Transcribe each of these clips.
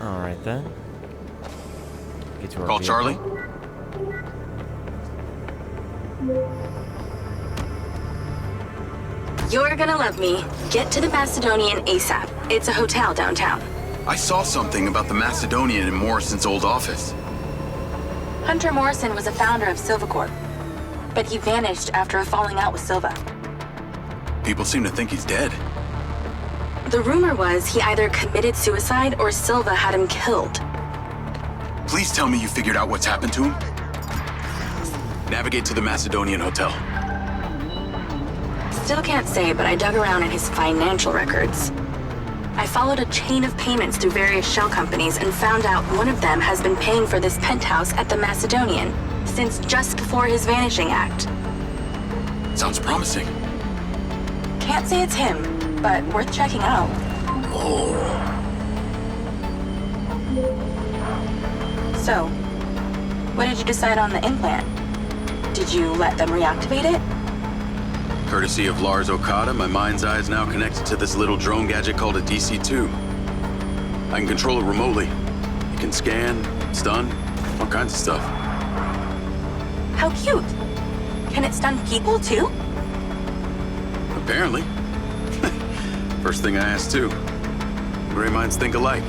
Alright then. Get to our Call vehicle. Charlie. You're gonna love me. Get to the Macedonian ASAP. It's a hotel downtown. I saw something about the Macedonian in Morrison's old office. Hunter Morrison was a founder of Silva Corp, but he vanished after a falling out with Silva. People seem to think he's dead. The rumor was he either committed suicide or Silva had him killed. Please tell me you figured out what's happened to him. Navigate to the Macedonian hotel. Still can't say, but I dug around in his financial records. I followed a chain of payments through various shell companies and found out one of them has been paying for this penthouse at the Macedonian since just before his vanishing act. Sounds promising. Can't say it's him, but worth checking out. Oh. So, what did you decide on the implant? Did you let them reactivate it? Courtesy of Lars Okada, my mind's eye is now connected to this little drone gadget called a DC-2. I can control it remotely. It can scan, stun, all kinds of stuff. How cute! Can it stun people too? Apparently. First thing I asked too. Gray minds think alike.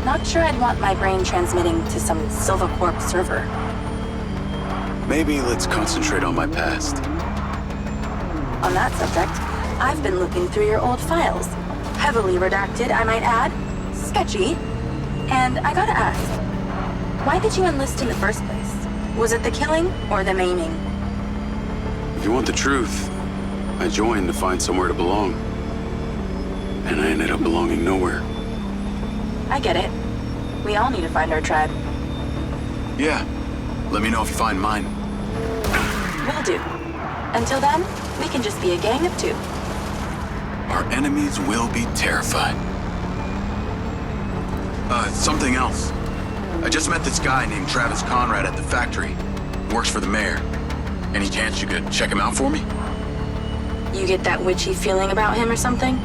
Not sure I'd want my brain transmitting to some Silva Corp server. Maybe let's concentrate on my past. On that subject, I've been looking through your old files. Heavily redacted, I might add. Sketchy. And I gotta ask, why did you enlist in the first place? Was it the killing or the maiming? If you want the truth, I joined to find somewhere to belong. And I ended up belonging nowhere. I get it. We all need to find our tribe. Yeah. Let me know if you find mine. Will do. Until then, we can just be a gang of two. Our enemies will be terrified. Something else. I just met this guy named Travis Conrad at the factory. Works for the mayor. Any chance you could check him out for me? You get that witchy feeling about him or something?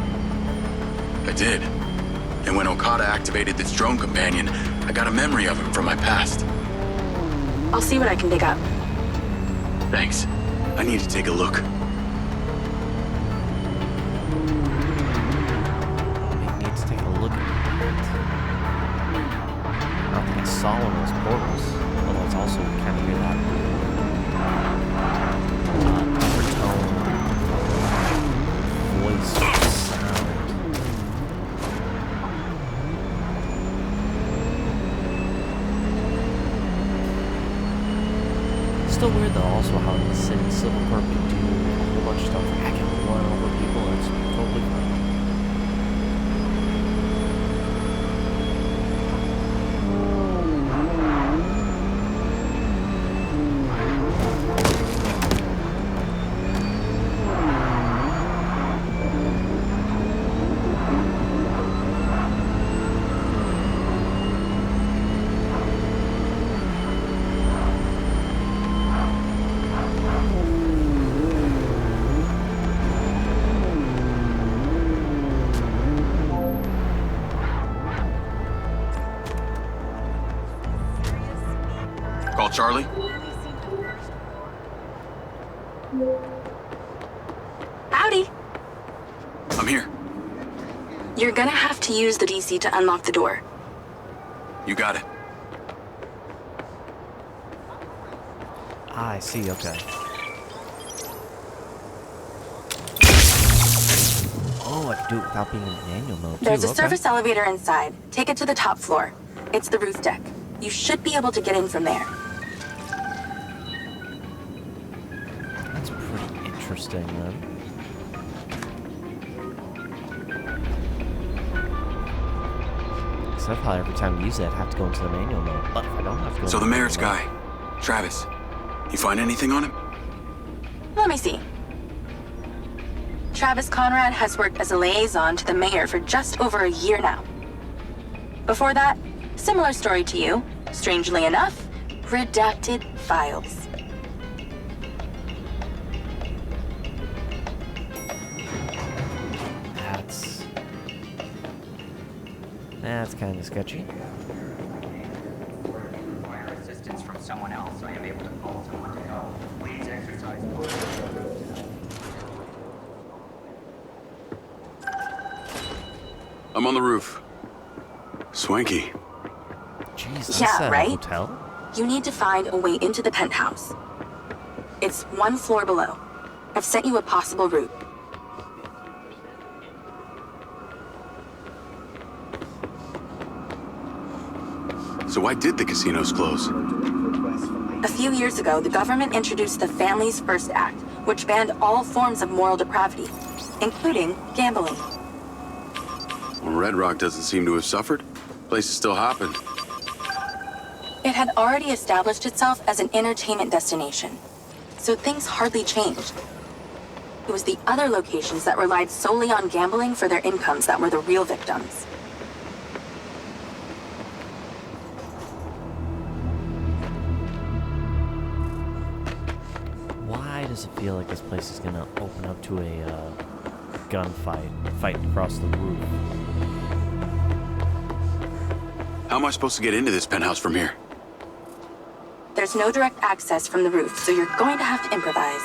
I did. And when Okada activated this drone companion, I got a memory of him from my past. I'll see what I can dig up. Thanks. I need to take a look. I need to take a look at it. I don't think I saw one of those portals. Although it's also kind of hear that overtone voice sound. Still weird though, also how in Silva Corp can do a whole bunch of stuff. I can run over people and it's totally fine. Call Charlie. Howdy! I'm here. You're gonna have to use the DC to unlock the door. You got it. Ah, I see, okay. Oh, I can do it without being in manual mode too. There's a okay. service elevator inside. Take it to the top floor. It's the roof deck. You should be able to get in from there. That's pretty interesting then. Because I probably every time I use it, I'd have to go into the manual mode. But if I don't have to go So into the mayor's manual guy, Travis. You find anything on him? Let me see. Travis Conrad has worked as a liaison to the mayor for just over a year now. Before that, similar story to you. Strangely enough, redacted files. That's kind of sketchy. Require assistance from someone else. I am able to call someone to help. Please exercise caution. I'm on the roof. Swanky. Jeez, that's Yeah, a right? hotel? You need to find a way into the penthouse. It's one floor below. I've sent you a possible route. So why did the casinos close? A few years ago, the government introduced the Families First Act, which banned all forms of moral depravity, including gambling. Well, Redrock doesn't seem to have suffered. Place is still hopping. It had already established itself as an entertainment destination, so things hardly changed. It was the other locations that relied solely on gambling for their incomes that were the real victims. Why does it feel like this place is gonna open up to a gunfight, fighting across the roof? How am I supposed to get into this penthouse from here? There's no direct access from the roof, so you're going to have to improvise.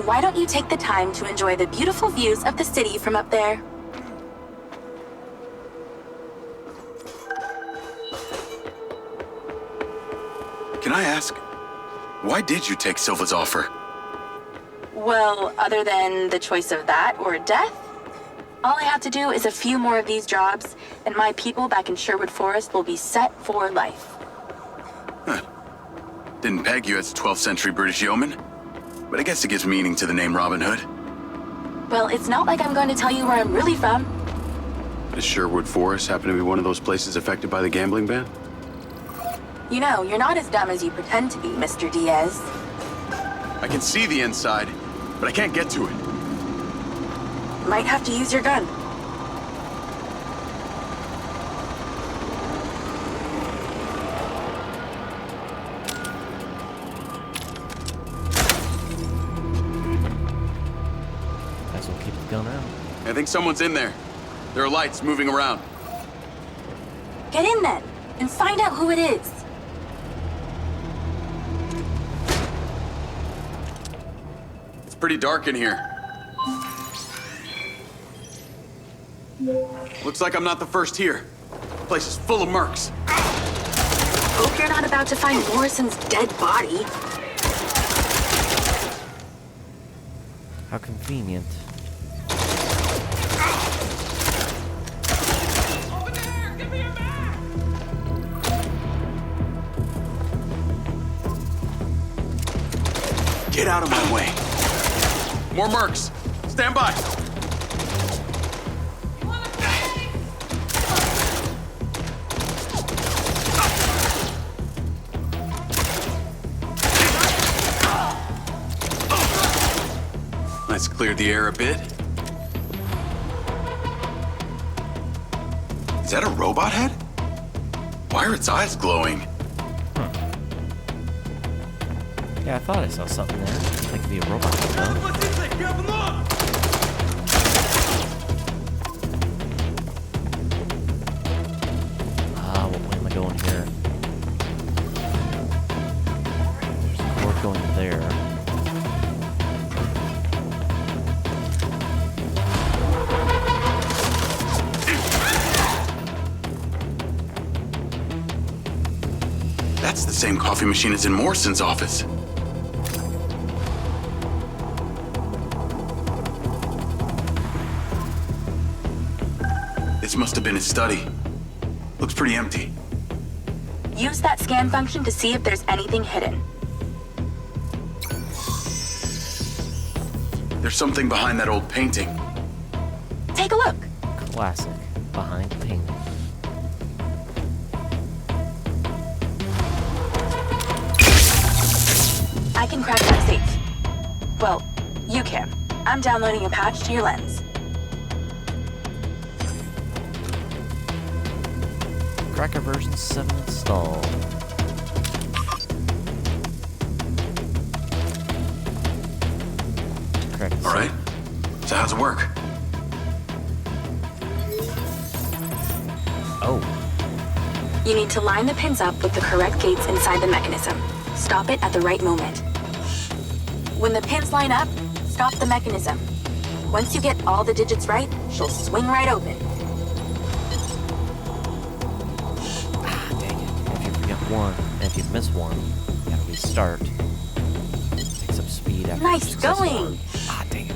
Why don't you take the time to enjoy the beautiful views of the city from up there? Can I ask, why did you take Silva's offer? Well, other than the choice of that or death, all I have to do is a few more of these jobs, and my people back in Sherwood Forest will be set for life. Huh. Didn't peg you as a 12th century British yeoman, but I guess it gives meaning to the name Robin Hood. Well, it's not like I'm going to tell you where I'm really from. Does Sherwood Forest happen to be one of those places affected by the gambling ban? You know, you're not as dumb as you pretend to be, Mr. Diaz. I can see the inside, but I can't get to it. Might have to use your gun. Might as well keep the gun out. I think someone's in there. There are lights moving around. Get in then, and find out who it is. It's pretty dark in here. Looks like I'm not the first here. The place is full of mercs. Hope you're not about to find Morrison's dead body. How convenient. Get out of my way. More mercs. Stand by. Let's clear the air a bit. Is that a robot head? Why are its eyes glowing? Yeah, I thought I saw something there. Like it'd be a robot. Though. What way am I going here? There's a cord going there. That's the same coffee machine as in Morrison's office. This must have been his study. Looks pretty empty. Use that scan function to see if there's anything hidden. There's something behind that old painting. Take a look. Classic. Behind painting. I can crack that safe. Well, you can. I'm downloading a patch to your lens. Cracker version 7 installed. Crack the All right. So how's it work? You need to line the pins up with the correct gates inside the mechanism. Stop it at the right moment. When the pins line up, stop the mechanism. Once you get all the digits right, she'll swing right open. Ah, dang it. If you forget one, and if you miss one, you gotta restart. Picks up speed after Nice you success going. one. Ah, dang it.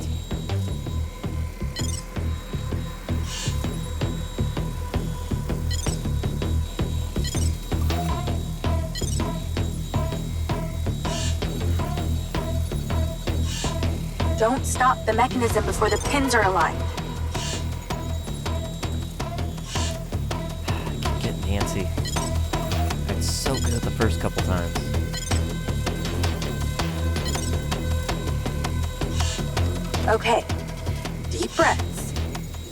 Don't stop the mechanism before the pins are aligned. I keep getting antsy. It's so good the first couple times. Okay. Deep breaths.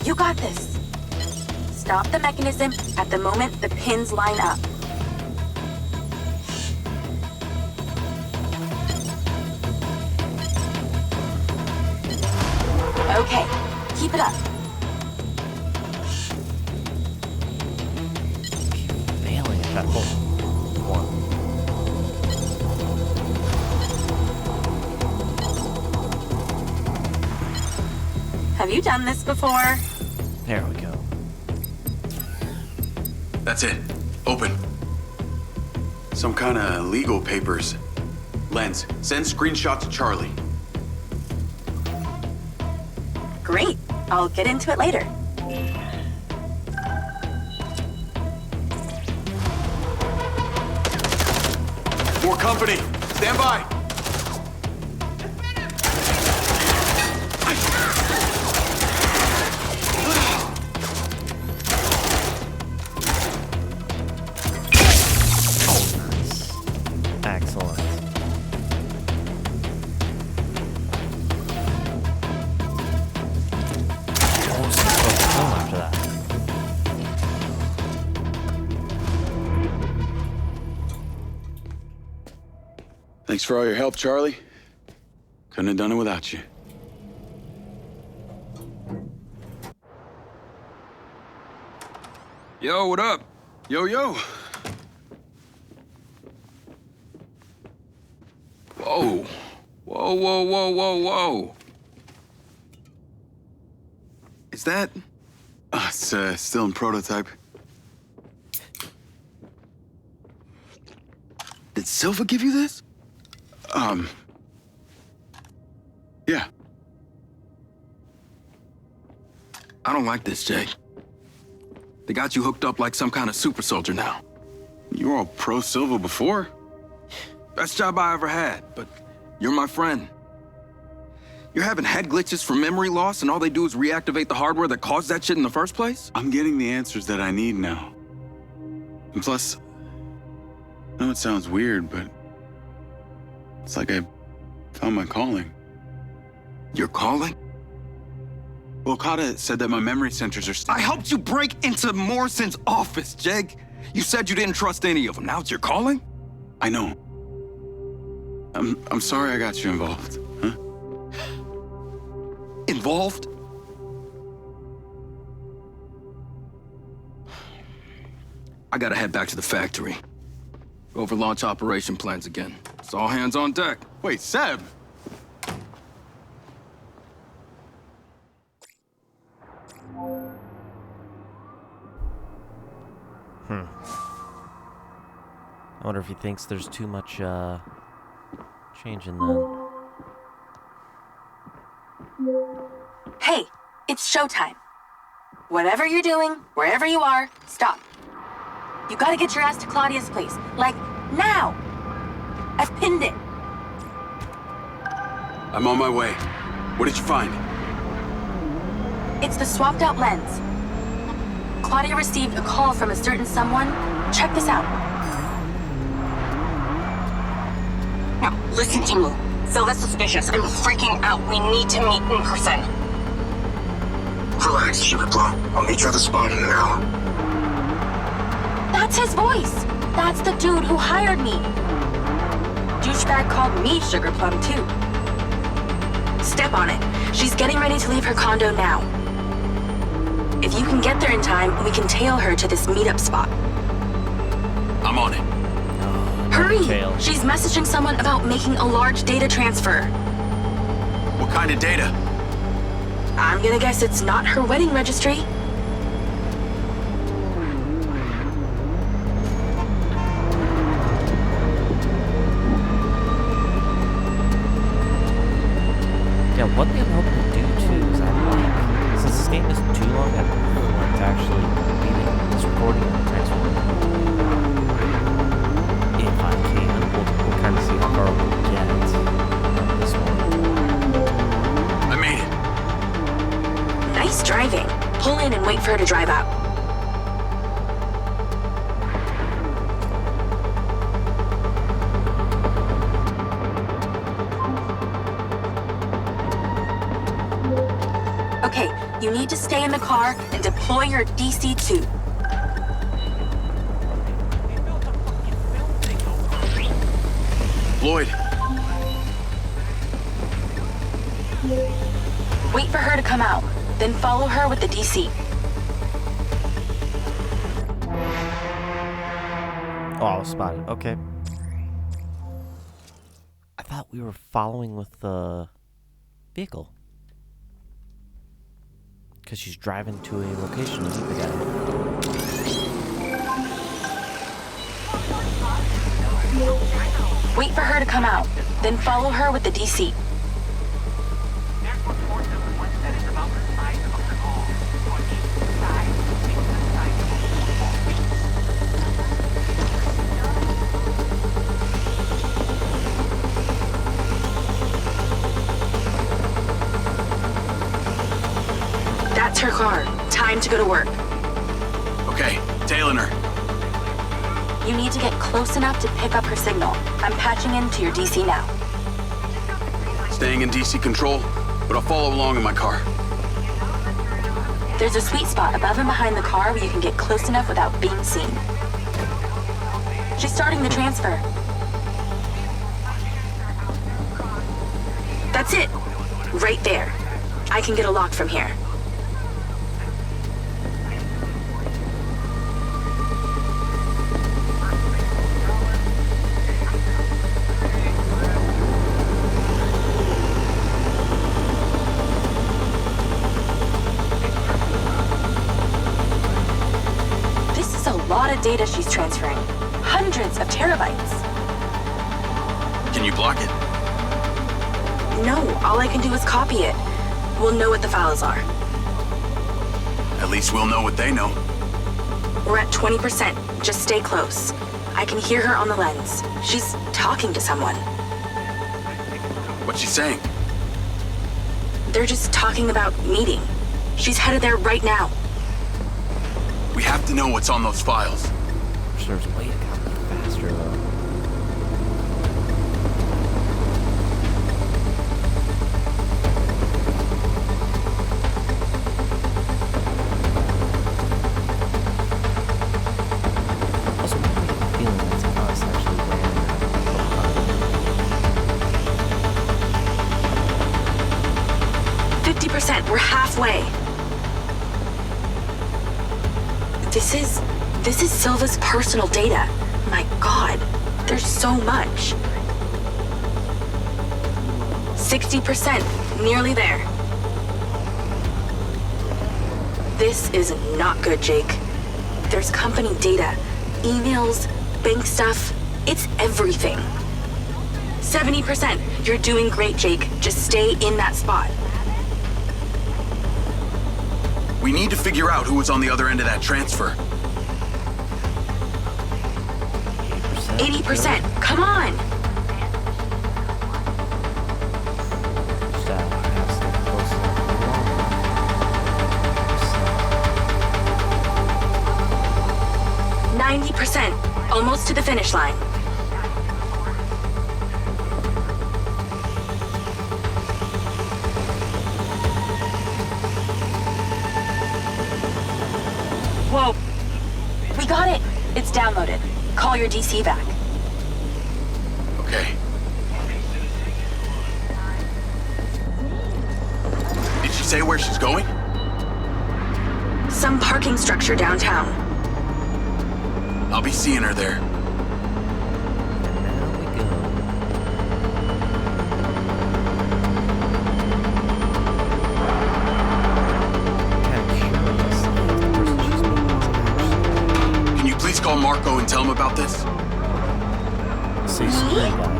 You got this. Stop the mechanism at the moment the pins line up. Okay, keep it up. Keep failing at that one. Have you done this before? There we go. That's it. Open. Some kind of legal papers. Lens, send screenshot to Charlie. Great. I'll get into it later. More company. Stand by. Excellent. Oh, so close to home after that. Thanks for all your help, Charlie. Couldn't have done it without you. Yo, what up? Yo, yo. Whoa. Whoa, whoa, whoa, whoa, whoa. Is that... It's still in prototype. Did Silva give you this? Yeah. I don't like this, Jay. They got you hooked up like some kind of super soldier now. You were all pro Silva before. Best job I ever had, but you're my friend. You're having head glitches from memory loss, and all they do is reactivate the hardware that caused that shit in the first place? I'm getting the answers that I need now. And plus, I know it sounds weird, but it's like I found my calling. Your calling? Well, Koda said that my memory centers are still... I helped you break into Morrison's office, Jake. You said you didn't trust any of them. Now it's your calling? I know. I'm sorry I got you involved, huh? Involved? I gotta head back to the factory. Go over launch operation plans again. It's all hands on deck. Wait, Seb! I wonder if he thinks there's too much, changing then. Hey, it's showtime. Whatever you're doing, wherever you are, stop. You gotta get your ass to Claudia's place. Like, now! I've pinned it. I'm on my way. What did you find? It's the swapped out lens. Claudia received a call from a certain someone. Check this out. Now, listen to me. Silva's suspicious. I'm freaking out. We need to meet in person. Relax, Sugar Plum. I'll meet you at the spot in an hour. That's his voice. That's the dude who hired me. Douchebag called me Sugar Plum, too. Step on it. She's getting ready to leave her condo now. If you can get there in time, we can tail her to this meetup spot. I'm on it. Hurry! Fail. She's messaging someone about making a large data transfer. What kind of data? I'm gonna guess it's not her wedding registry. Yeah, one thing I'm hoping to do too is since this game isn't too long, I'd really like to actually beat this recording on the next one. If I can, we'll kind of see how far we get on this one. I made it. Nice driving. Pull in and wait for her to drive out. Okay, you need to stay in the car and deploy your DC-2. Lloyd, Wait for her to come out, then follow her with the DC. Oh, I was spotted. Okay. I thought we were following with the vehicle. Because she's driving to a location to meet the guy. Wait for her to come out, then follow her with the DC. There's reports of one that is about the size of the hall. On each side, That's her car. Time to go to work. okay, tailing her. You need to get close enough to pick up her signal. I'm patching into your DC now. Staying in DC control, but I'll follow along in my car. There's a sweet spot above and behind the car where you can get close enough without being seen. She's starting the transfer. That's it. Right there. I can get a lock from here. Data she's transferring. Hundreds of terabytes. Can you block it? No, all I can do is copy it. We'll know what the files are. At least we'll know what they know. We're at 20%. Just stay close. I can hear her on the lens. She's talking to someone. What's she saying? They're just talking about meeting. She's headed there right now. We have to know what's on those files. There's a way to copy faster though. Also, I have a feeling that's us actually landing behind. 50%. We're halfway. This is Silva's personal data. My God, there's so much. 60%, nearly there. This is not good, Jake. There's company data, emails, bank stuff. It's everything. 70%. You're doing great, Jake. Just stay in that spot. We need to figure out who was on the other end of that transfer. 80%. Come on. Just have some close enough. 90%. Almost to the finish line. Whoa. We got it. It's downloaded. Call your DC back. Okay. Did she say where she's going? Some parking structure downtown. I'll be seeing her there. call Marco and tell him about this? Say security guy.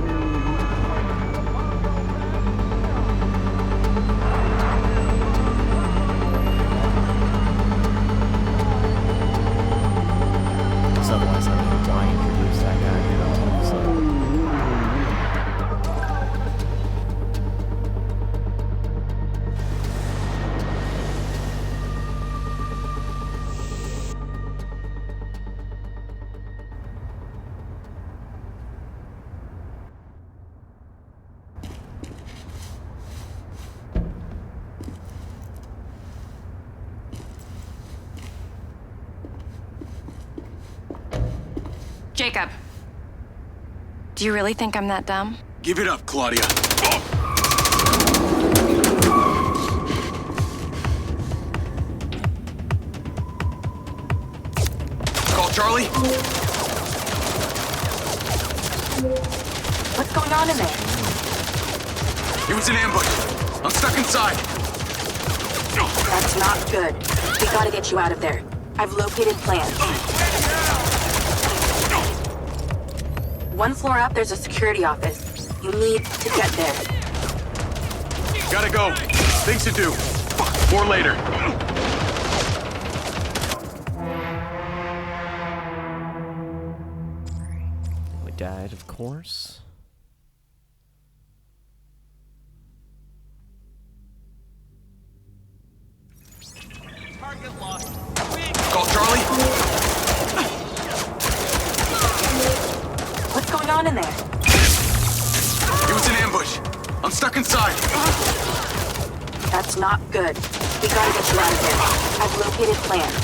Otherwise, I mean, why introduce that guy here? So. Jacob. Do you really think I'm that dumb? Give it up, Claudia. Call Charlie? What's going on in there? It was an ambush. I'm stuck inside. That's not good. We gotta get you out of there. I've located plans. One floor up, there's a security office. You need to get there. Gotta go. Things to do. Fuck, more later. We died, of course. Call Charlie? What's going on in there? It was an ambush. I'm stuck inside. That's not good. We gotta get you out of there. I've located plans.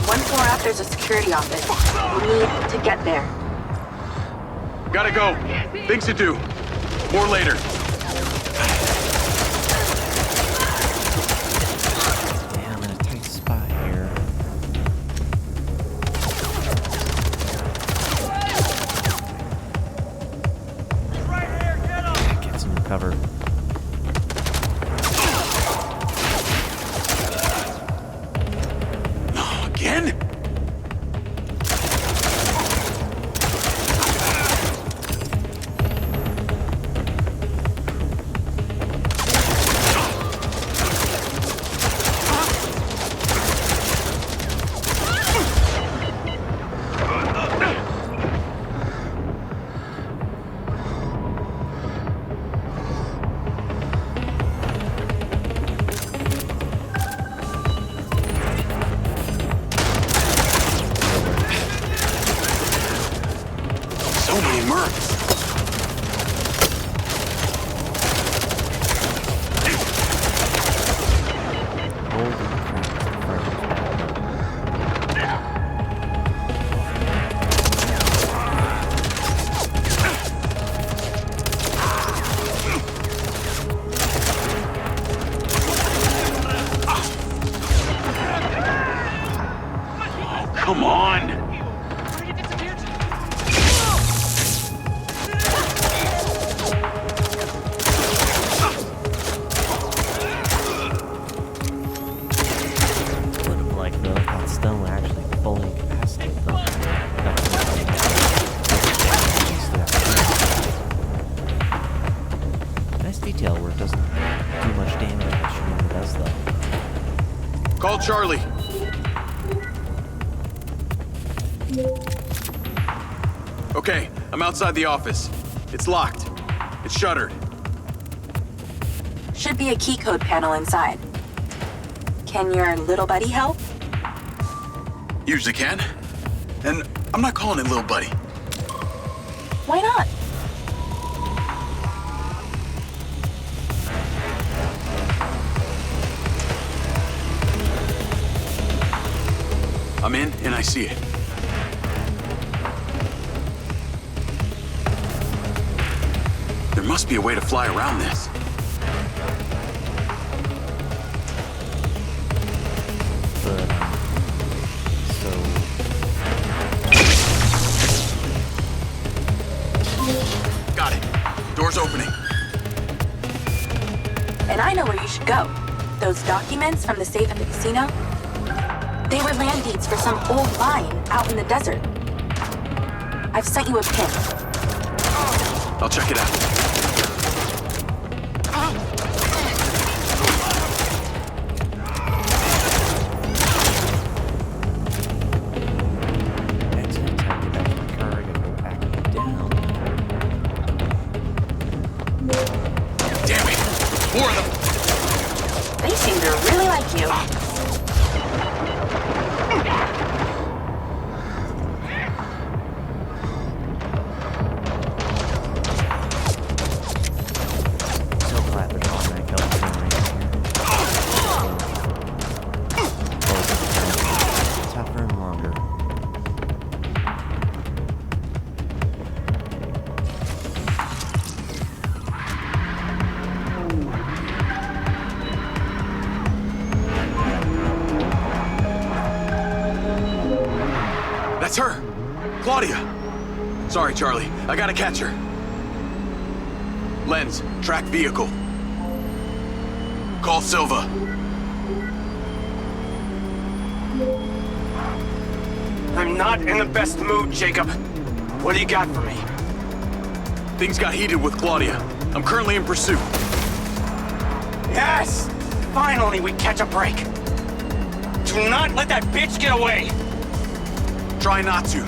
One floor up, there's a security office. You need to get there. Gotta go. Things to do. More later. Yeah, I'm in a tight spot here. Get some cover. Again? So many mercs. Holy crap. Come on. Would have liked though that stone actually fully incapacitated them. Nice detail where it doesn't do much damage, but shooting does though. Call Charlie. Okay, I'm outside the office. It's locked. It's shuttered. Should be a key code panel inside. Can your little buddy help? Usually can. And I'm not calling it little buddy. Why not? I'm in and I see it. There must be a way to fly around this. But, so... Got it. Door's opening. And I know where you should go. Those documents from the safe at the casino? They were land deeds for some old mine out in the desert. I've sent you a pin. I'll check it out. Excellent. Time to get back to the car. I gotta go back down. Damn it! More of them! They seem to really like you. So glad there's all that going on right here. Tougher and longer. That's her! Claudia! Sorry, Charlie. I gotta catch her. Lens, track vehicle. Call Silva. I'm not in the best mood, Jacob. What do you got for me? Things got heated with Claudia. I'm currently in pursuit. Yes! Finally, we catch a break. Do not let that bitch get away! Try not to.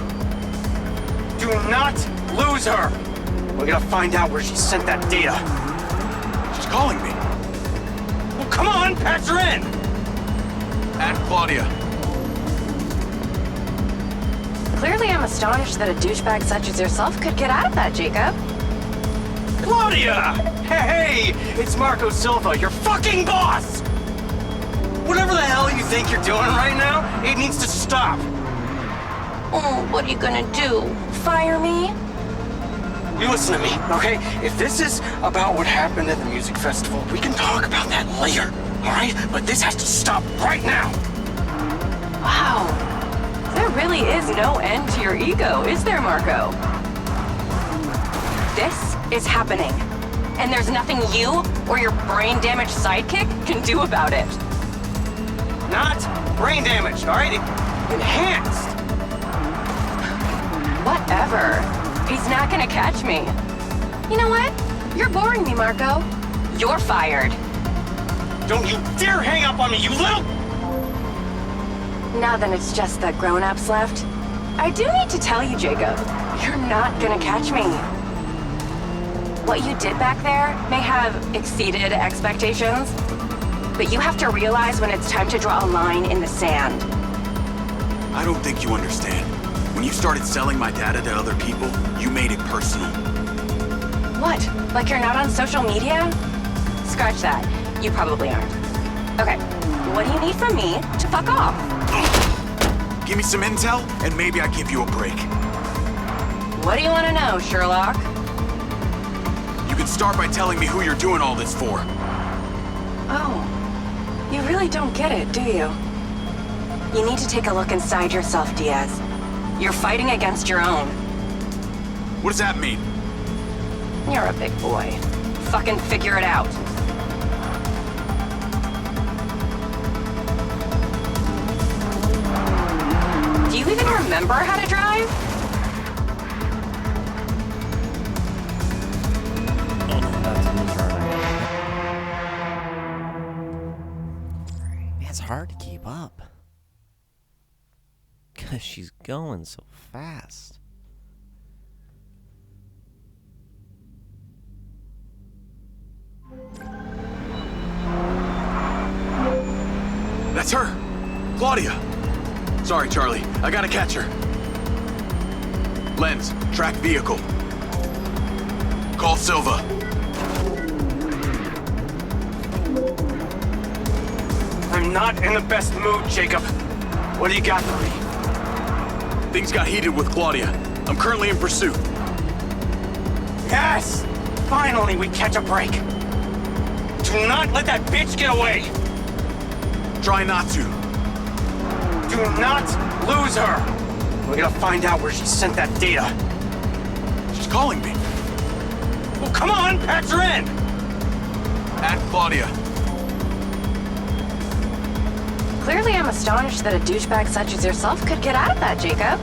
Do not lose her! We're gonna find out where she sent that data. She's calling me. Well, come on, patch her in! At Claudia. Clearly, I'm astonished that a douchebag such as yourself could get out of that, Jacob. Claudia! Hey, it's Marco Silva, your fucking boss! Whatever the hell you think you're doing right now, it needs to stop. Oh, what are you gonna do? Fire me? You listen to me, okay? If this is about what happened at the music festival, we can talk about that later, all right? But this has to stop right now. Wow. There really is no end to your ego, is there, Marco? This is happening. And there's nothing you or your brain-damaged sidekick can do about it. Not brain damaged, all right? Enhanced. Whatever. He's not gonna catch me. You know what? You're boring me, Marco. You're fired. Don't you dare hang up on me, you little... Now then it's just the grown-ups left. I do need to tell you, Jacob, you're not gonna catch me. What you did back there may have exceeded expectations, but you have to realize when it's time to draw a line in the sand. I don't think you understand. When you started selling my data to other people, you made it personal. What? Like you're not on social media? Scratch that. You probably aren't. Okay, what do you need from me to fuck off? Give me some intel, and maybe I give you a break. What do you want to know, Sherlock? You can start by telling me who you're doing all this for. Oh, you really don't get it, do you? You need to take a look inside yourself, Diaz. You're fighting against your own. What does that mean? You're a big boy. Fucking figure it out. Do you even remember how to drive? Oh no, that's a loser. Man, it's hard to keep up. Because she's going so fast. That's her! Claudia! Sorry, Charlie. I gotta catch her. Lens, track vehicle. Call Silva. I'm not in the best mood, Jacob. What do you got for me? Things got heated with Claudia. I'm currently in pursuit. Yes! Finally, we catch a break. Do not let that bitch get away! Try not to. Do not lose her! We're gonna find out where she sent that data. She's calling me. Well, come on, patch her in! At Claudia. Clearly, I'm astonished that a douchebag such as yourself could get out of that, Jacob.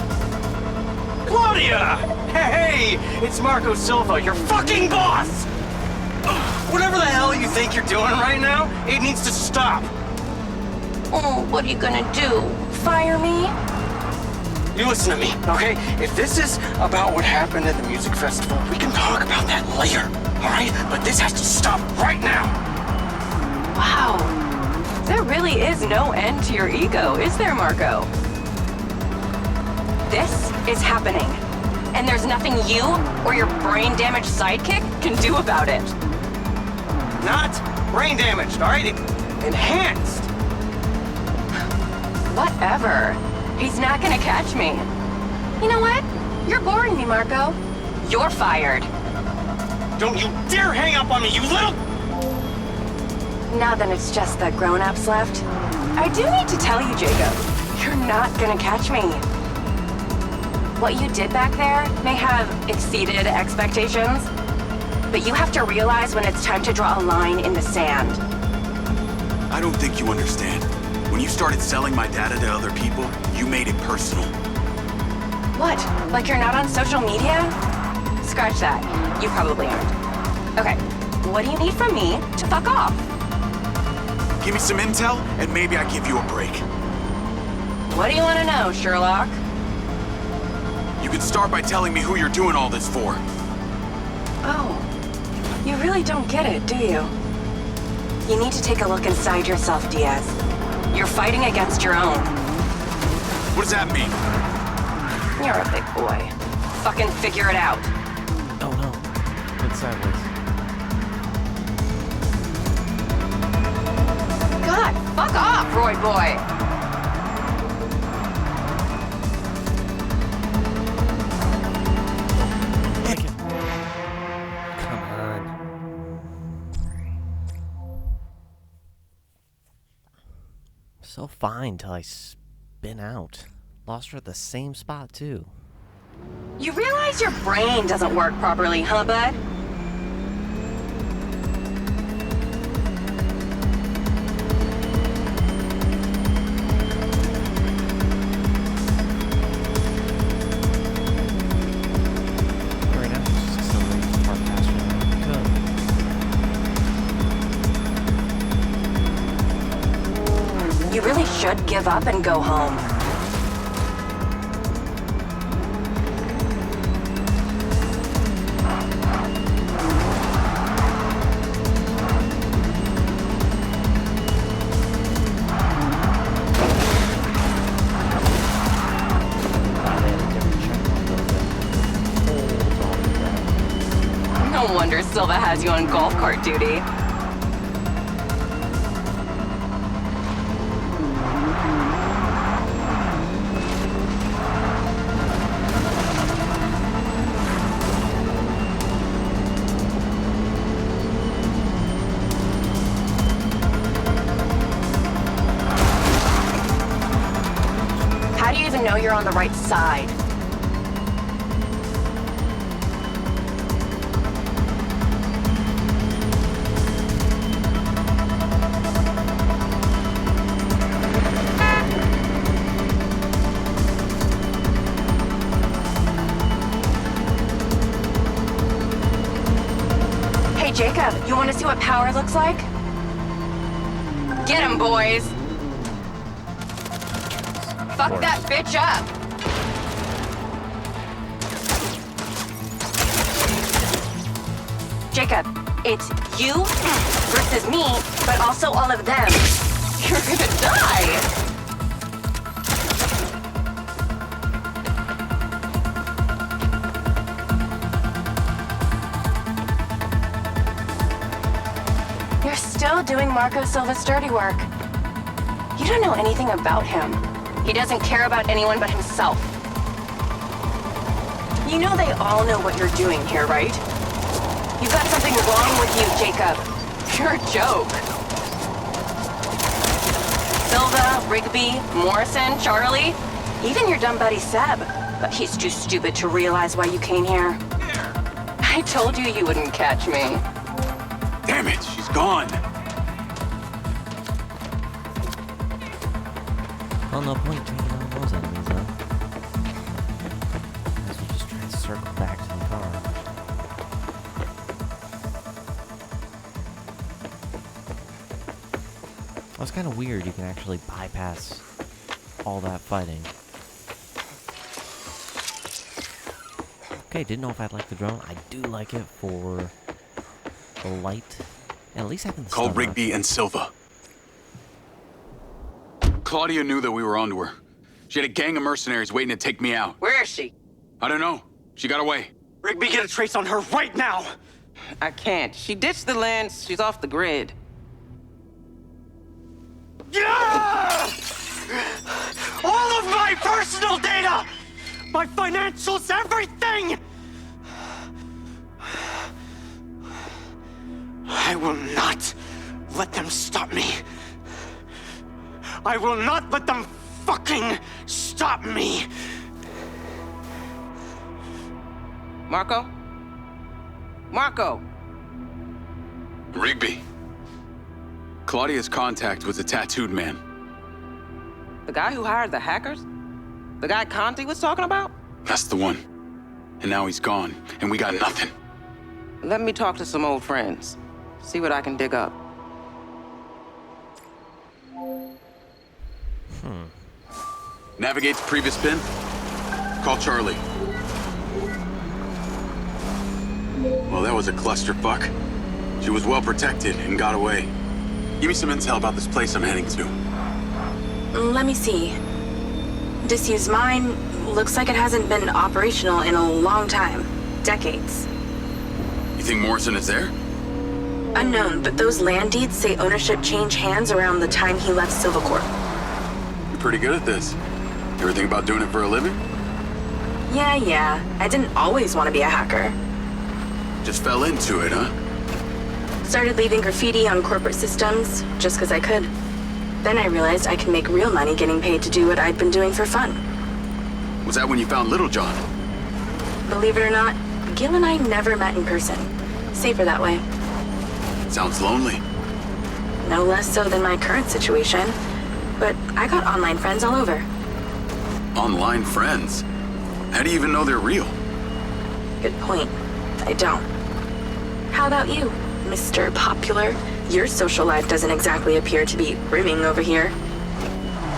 Claudia! Hey, it's Marco Silva, your fucking boss! Whatever the hell you think you're doing right now, it needs to stop. Oh, what are you gonna do? Fire me? You listen to me, okay? If this is about what happened at the music festival, we can talk about that later, all right? But this has to stop right now. Wow. There really is no end to your ego, is there, Marco? This is happening. And there's nothing you or your brain-damaged sidekick can do about it. Not brain damaged, all right? Enhanced. Whatever. He's not gonna catch me. You know what? You're boring me, Marco. You're fired. Don't you dare hang up on me, you little... Now that it's just the grown-ups left, I do need to tell you, Jacob, you're not gonna catch me. What you did back there may have exceeded expectations, but you have to realize when it's time to draw a line in the sand. I don't think you understand. When you started selling my data to other people, you made it personal. What? Like you're not on social media? Scratch that. You probably aren't. Okay, what do you need from me to fuck off? Give me some intel, and maybe I give you a break. What do you want to know, Sherlock? You can start by telling me who you're doing all this for. Oh, you really don't get it, do you? You need to take a look inside yourself, Diaz. You're fighting against your own. What does that mean? You're a big boy. Fucking figure it out. Oh no. Went sideways. God, fuck off, Roy boy! Come on. So fine till I spin out. Lost her at the same spot too. You realize your brain doesn't work properly, huh, bud? Right now, just accelerating far faster than I could. You really should give up and go home. No wonder Silva has you on golf cart duty. How do you even know you're on the right side? Hey, Jacob, you want to see what power looks like? Get him, boys! Fuck that bitch up! Jacob, it's you versus me, but also all of them. You're gonna die! You're still doing Marco Silva's dirty work. You don't know anything about him. He doesn't care about anyone but himself. You know they all know what you're doing here, right? You've got something wrong with you, Jacob. You're a joke. Silva, Rigby, Morrison, Charlie, even your dumb buddy Seb. But he's too stupid to realize why you came here. I told you you wouldn't catch me. Damn it, she's gone. Well, no point taking on those enemies, though. Guess we'll just try to circle back to the car. Well, it's kind of weird you can actually bypass all that fighting. Okay, didn't know if I'd like the drone. I do like it for the light. And at least I can Call stun her. Rigby and Silva. Claudia knew that we were onto her. She had a gang of mercenaries waiting to take me out. Where is she? I don't know. She got away. Rigby, get a trace on her right now! I can't. She ditched the lens. She's off the grid. Yeah! All of my personal data! My financials, everything! I will not let them stop me. I will not let them fucking stop me! Marco? Marco! Rigby. Claudia's contact was a tattooed man. The guy who hired the hackers? The guy Conti was talking about? That's the one. And now he's gone, and we got nothing. Let me talk to some old friends. See what I can dig up. Navigate to previous pin. Call Charlie. Well, that was a clusterfuck. She was well protected and got away. Give me some intel about this place I'm heading to. Let me see. Disused mine looks like it hasn't been operational in a long time. Decades. You think Morrison is there? Unknown, but those land deeds say ownership changed hands around the time he left Silva Corp. You're pretty good at this. You ever think about doing it for a living? Yeah. I didn't always want to be a hacker. Just fell into it, huh? Started leaving graffiti on corporate systems just because I could. Then I realized I could make real money getting paid to do what I'd been doing for fun. Was that when you found Little John? Believe it or not, Gil and I never met in person. Safer that way. Sounds lonely. No less so than my current situation. But I got online friends all over. Online friends? How do you even know they're real? Good point. I don't. How about you, Mr. Popular? Your social life doesn't exactly appear to be brimming over here.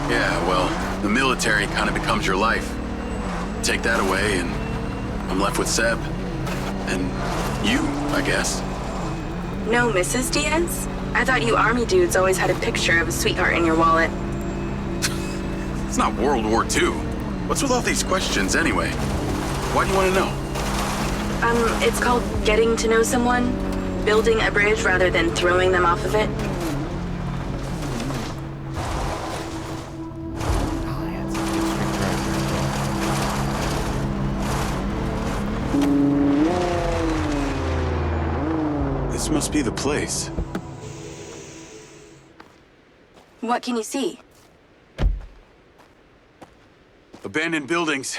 Yeah, well, the military kind of becomes your life. Take that away and I'm left with Seb. And you, I guess. No Mrs. Diaz? I thought you army dudes always had a picture of a sweetheart in your wallet. It's not World War II. What's with all these questions anyway? Why do you want to know? It's called getting to know someone. Building a bridge rather than throwing them off of it. Oh, yeah, it's a good string This must be the place. What can you see? Abandoned buildings.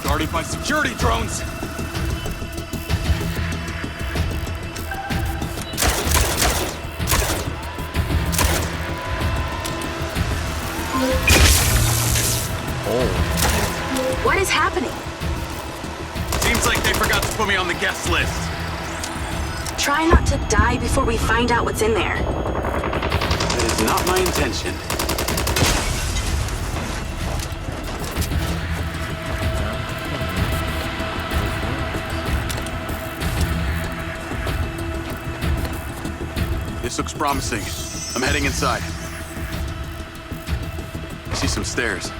Guarded by security drones. What is happening? Seems like they forgot to put me on the guest list. Try not to die before we find out what's in there. That is not my intention. This looks promising. I'm heading inside. I see some stairs.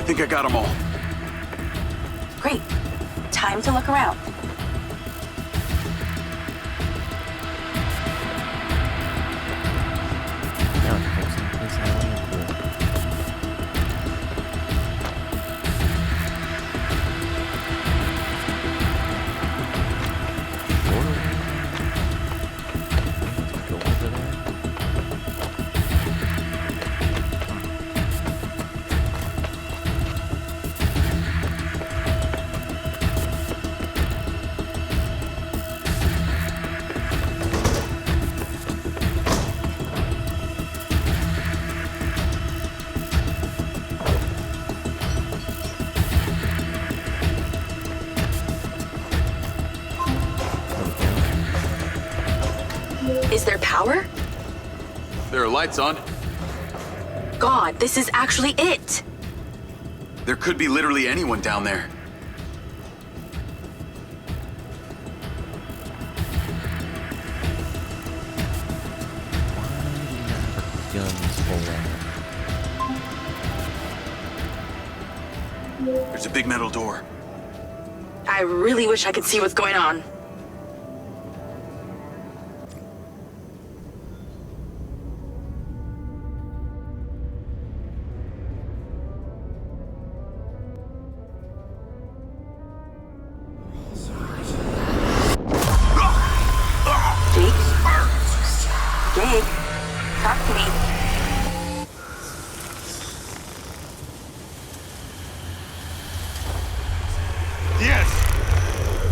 think I got them all. Great. Time to look around. Now it goes someplace I land for. Go over there. Is there power? There are lights on. God, this is actually it! There could be literally anyone down there. Guns full out. There's a big metal door. I really wish I could see what's going on. Jake, talk to me.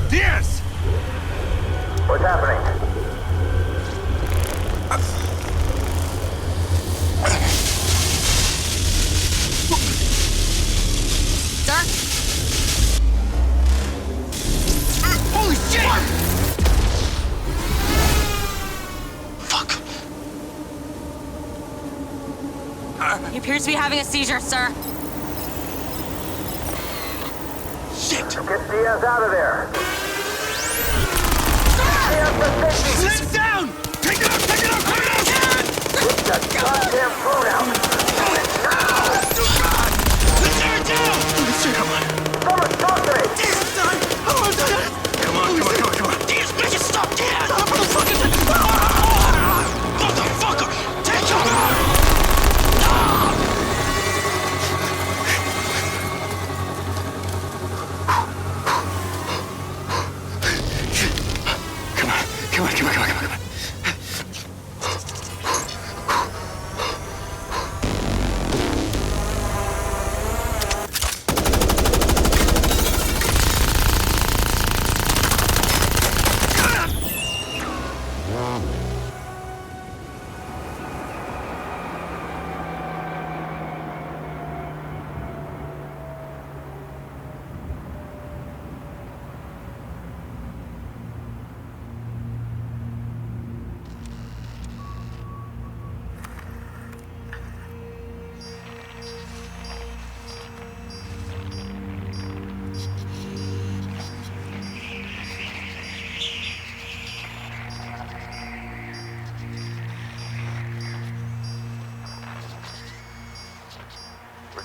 Diaz! What's happening? Holy shit! Fuck. He appears to be having a seizure, sir. Get Diaz out of there! Diaz, let's Sit down! Take it out! Take it out! Take it out! Get the goddamn phone out! Let's tear it down! Come on. Someone talk to me! Come on. These bitches, stop, Diaz! Motherfucker! Take him! Come on.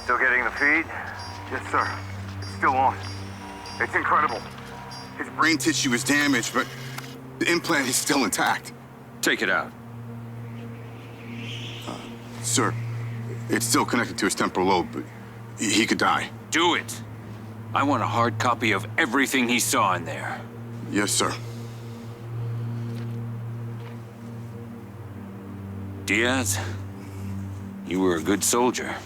Still getting the feed? Yes, sir. It's still on. It's incredible. His brain tissue is damaged, but the implant is still intact. Take it out. Sir, it's still connected to his temporal lobe, but he could die. Do it. I want a hard copy of everything he saw in there. Yes, sir. Diaz, you were a good soldier.